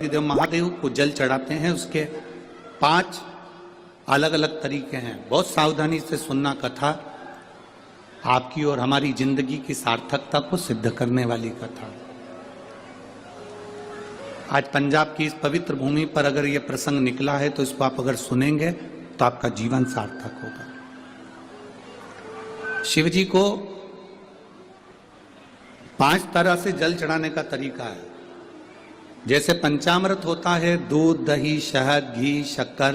देव महादेव को जल चढ़ाते हैं, उसके 5 अलग अलग तरीके हैं। बहुत सावधानी से सुनना कथा, आपकी और हमारी जिंदगी की सार्थकता को सिद्ध करने वाली कथा। आज पंजाब की इस पवित्र भूमि पर अगर यह प्रसंग निकला है तो इसको आप अगर सुनेंगे तो आपका जीवन सार्थक होगा। शिव जी को 5 तरह से जल चढ़ाने का तरीका है। जैसे पंचामृत होता है, दूध, दही, शहद, घी, शक्कर,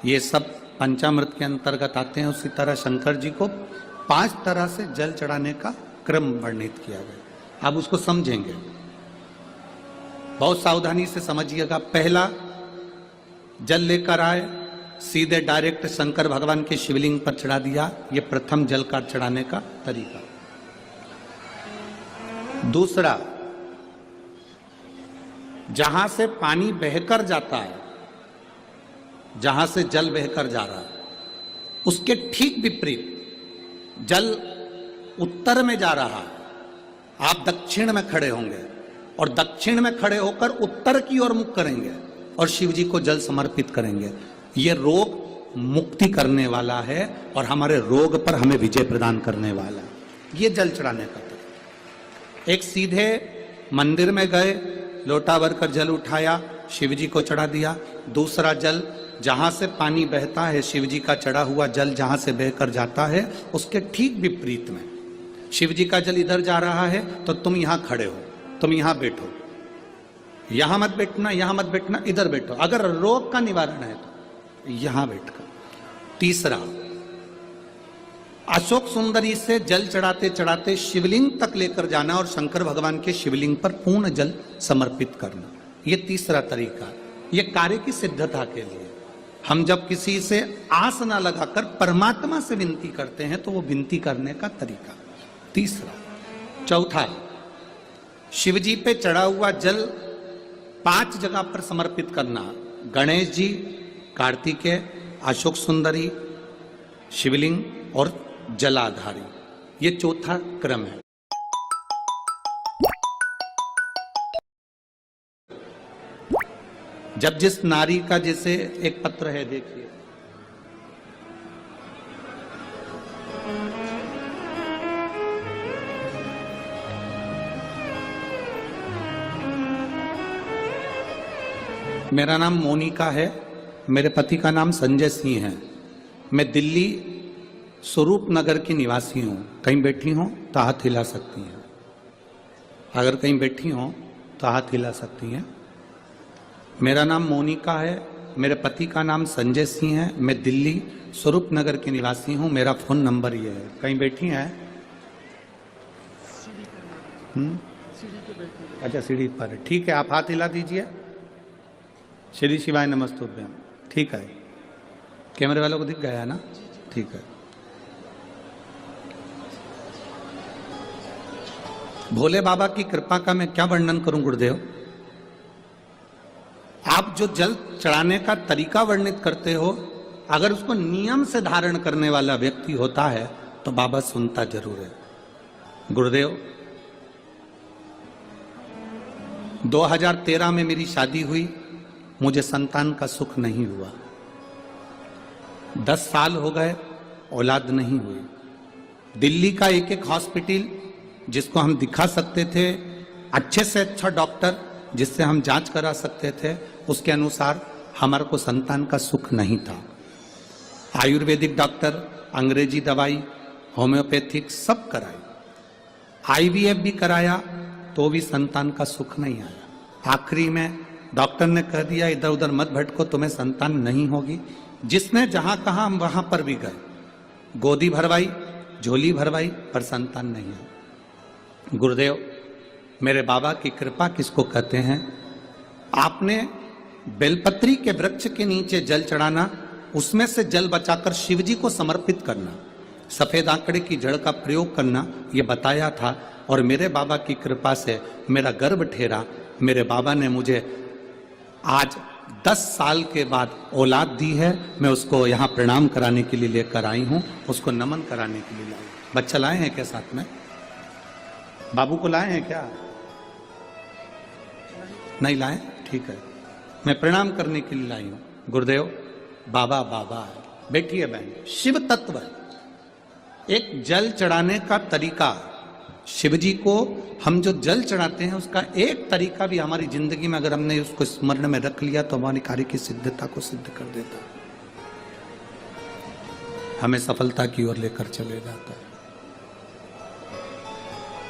ये सब पंचामृत के अंतर्गत आते हैं। उसी तरह शंकर जी को 5 तरह से जल चढ़ाने का क्रम वर्णित किया गया। अब उसको समझेंगे, बहुत सावधानी से समझिएगा। पहला, जल लेकर आए, सीधे डायरेक्ट शंकर भगवान के शिवलिंग पर चढ़ा दिया। ये प्रथम जल का चढ़ाने का तरीका। दूसरा, जहां से पानी बहकर जाता है, जहां से जल बहकर जा रहा है, उसके ठीक विपरीत जल उत्तर में जा रहा है, आप दक्षिण में खड़े होंगे और दक्षिण में खड़े होकर उत्तर की ओर मुख करेंगे और शिव जी को जल समर्पित करेंगे। यह रोग मुक्ति करने वाला है और हमारे रोग पर हमें विजय प्रदान करने वाला है। यह जल चढ़ाने का तरीका। एक, सीधे मंदिर में गए, लोटा भरकर जल उठाया, शिव जी को चढ़ा दिया। दूसरा जल, जहां से पानी बहता है, शिव जी का चढ़ा हुआ जल जहां से बहकर जाता है, उसके ठीक विपरीत में शिव जी का जल इधर जा रहा है तो तुम यहां खड़े हो, तुम यहां बैठो, यहां मत बैठना, यहां मत बैठना, इधर बैठो। अगर रोग का निवारण है तो यहां बैठकर। तीसरा, अशोक सुंदरी से जल चढ़ाते चढ़ाते शिवलिंग तक लेकर जाना और शंकर भगवान के शिवलिंग पर पूर्ण जल समर्पित करना। यह तीसरा तरीका। यह कार्य की सिद्धता के लिए। हम जब किसी से आस ना लगाकर परमात्मा से विनती करते हैं तो वो विनती करने का तरीका। तीसरा। चौथा, शिव जी पे चढ़ा हुआ जल 5 जगह पर समर्पित करना। गणेश जी, कार्तिकेय, अशोक सुंदरी, शिवलिंग और जलाधारी। ये चौथा क्रम है। जब जिस नारी का, जैसे एक पत्र है, देखिए, मेरा नाम मोनिका है, मेरे पति का नाम संजय सिंह है। मैं दिल्ली स्वरूप नगर की निवासी हूं। कहीं बैठी हो तो हाथ हिला सकती हैं। अगर कहीं बैठी हो तो हाथ हिला सकती हैं। मेरा नाम मोनिका है, मेरे पति का नाम संजय सिंह है। मैं दिल्ली स्वरूप नगर की निवासी हूं। मेरा फोन नंबर ये है। कहीं बैठी हैं? अच्छा, सीढ़ी पर है। ठीक है, आप हाथ हिला दीजिए। श्री शिवाय नमस्तुभ्यम। ठीक है, कैमरे वालों को दिख गया है ना? ठीक है। भोले बाबा की कृपा का मैं क्या वर्णन करूं गुरुदेव। आप जो जल चढ़ाने का तरीका वर्णित करते हो, अगर उसको नियम से धारण करने वाला व्यक्ति होता है तो बाबा सुनता जरूर है। गुरुदेव, 2013 में मेरी शादी हुई, मुझे संतान का सुख नहीं हुआ। 10 साल हो गए, औलाद नहीं हुई। दिल्ली का एक हॉस्पिटल जिसको हम दिखा सकते थे, अच्छे से अच्छा डॉक्टर जिससे हम जांच करा सकते थे, उसके अनुसार हमारे को संतान का सुख नहीं था। आयुर्वेदिक डॉक्टर, अंग्रेजी दवाई, होम्योपैथिक सब कराई, IVF भी कराया तो भी संतान का सुख नहीं आया। आखिरी में डॉक्टर ने कह दिया, इधर उधर मत भटको, तुम्हें संतान नहीं होगी। जिसने जहां कहा हम वहां पर भी गए, गोदी भरवाई, झोली भरवाई, पर संतान नहीं है। गुरुदेव, मेरे बाबा की कृपा किसको कहते हैं? आपने बेलपत्री के वृक्ष के नीचे जल चढ़ाना, उसमें से जल बचाकर शिव जी को समर्पित करना, सफेद आंकड़े की जड़ का प्रयोग करना, यह बताया था। और मेरे बाबा की कृपा से मेरा गर्भ ठेरा। मेरे बाबा ने मुझे आज 10 साल के बाद औलाद दी है। मैं उसको यहाँ प्रणाम कराने के लिए लेकर आई हूँ, उसको नमन कराने के लिए लाई। बच्चा लाए हैं क्या साथ में? बाबू को लाए हैं क्या? नहीं लाए? ठीक है, मैं प्रणाम करने के लिए लाई हूं। गुरुदेव बाबा बाबा है, बैठिए बहन। शिव तत्व है, एक जल चढ़ाने का तरीका, शिव जी को हम जो जल चढ़ाते हैं उसका एक तरीका भी हमारी जिंदगी में अगर हमने उसको स्मरण में रख लिया तो हमारी कार्य की सिद्धता को सिद्ध कर देता है, हमें सफलता की ओर लेकर चले जाता है।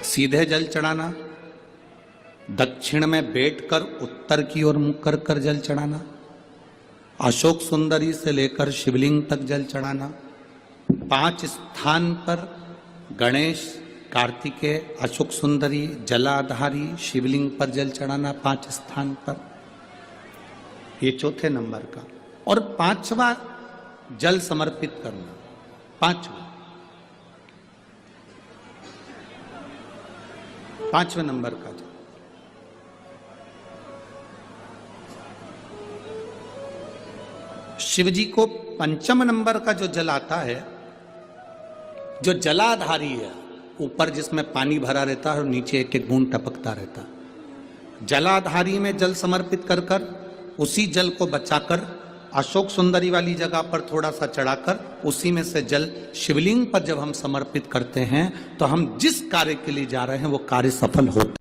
सीधे जल चढ़ाना, दक्षिण में बैठकर उत्तर की ओर मुख कर कर जल चढ़ाना, अशोक सुंदरी से लेकर शिवलिंग तक जल चढ़ाना, 5 स्थान पर गणेश, कार्तिकेय, अशोक सुंदरी, जलाधारी, शिवलिंग पर जल चढ़ाना 5 स्थान पर, ये चौथे नंबर का। और 5वां जल समर्पित करना, 5वें नंबर का जल। शिव जी को 5म नंबर का जो जल आता है, जो जलाधारी है, ऊपर जिसमें पानी भरा रहता है और नीचे एक एक बूंद टपकता रहता है, जलाधारी में जल समर्पित कर कर उसी जल को बचाकर अशोक सुंदरी वाली जगह पर थोड़ा सा चढ़ाकर उसी में से जल शिवलिंग पर जब हम समर्पित करते हैं तो हम जिस कार्य के लिए जा रहे हैं वो कार्य सफल होता है।